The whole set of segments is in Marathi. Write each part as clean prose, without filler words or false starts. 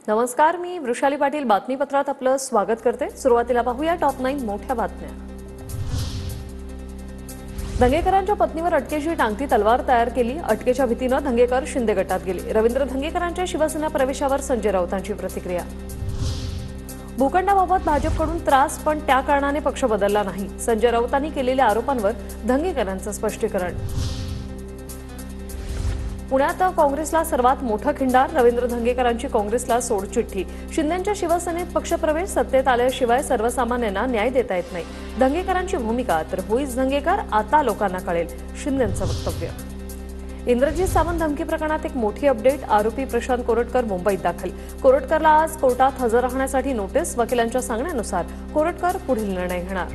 नमस्कार, मी वृषाली पाटील बातमीपत्रात आपलं स्वागत करते। सुरुवातीला पाहूया टॉप 9 मोठ्या बातम्या। धंगेकरांच्या पत्नीवर अटकेची टांगती तलवार तयार केली। अटकेच्या भीतीने धंगेकर शिंदे गटात गेले। रवींद्र धंगेकरांच्या शिवसेना प्रवेशावर संजय राऊतांची प्रतिक्रिया। भूखंडाबाबत भाजपकडून त्रास, पण त्या कारणाने पक्ष बदलला नाही। संजय राऊतांनी केलेल्या आरोपांवर धंगेकरांचं स्पष्टीकरण। पुण्यात काँग्रेसला सर्वात मोठा खिंडार। रवींद्र धंगेकरांची काँग्रेसला सोडचिठ्ठी। शिंदेंच्या शिवसेनेत पक्षप्रवेश सत्तेत आल्याशिवाय सर्वसामान्यांना न्याय देता येत नाही। धंगेकरांची भूमिका तर होईच धंगेकर, आता लोकांना कळेल, शिंदेंचं वक्तव्य। इंद्रजीत सावंत धमकी प्रकरणात एक मोठी अपडेट। आरोपी प्रशांत कोरटकर मुंबईत दाखल। कोरटकरला आज कोर्टात हजर राहण्यासाठी नोटीस। वकिलांच्या सांगण्यानुसार कोरटकर पुढील निर्णय घेणार।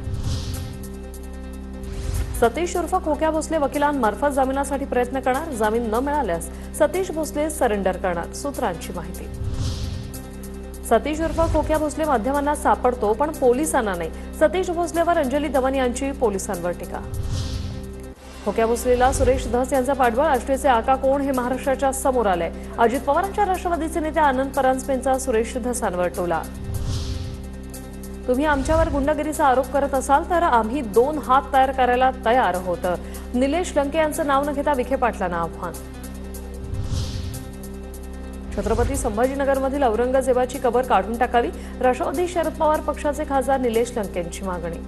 सतीश उर्फ खोक्या भोसले वकिलांमार्फत जामिनासाठी प्रयत्न करणार। जामीन न मिळाल्यास सतीश भोसले सरेंडर करणार, सूत्रांची माहिती। सतीश उर्फ खोक्या भोसले माध्यमांना सापडतो, पण पोलिसांना नाही। सतीश भोसलेवर अंजली दमन यांची पोलिसांवर टीका। खोक्या भोसलेला सुरेश धस यांचा पाठबळ। आष्टीचे आका कोण हे महाराष्ट्राच्या समोर आलंय। अजित पवारांच्या राष्ट्रवादीचे नेते आनंद परांजपेंचा सुरेश धसांवर टोला। तुम्ही आमच्यावर गुंडगिरीचा आरोप करत असाल तर आम्ही 2 हात तयार करायला तयार आहोत। निलेश लंके यांचं नाव न घेता विखे पाटलांना आव्हान। छत्रपती संभाजीनगरमधील औरंगजेबाची कबर काढून टाकावी। राष्ट्रवादी शरद पवार पक्षाचे खासदार निलेश लंके यांची मागणी।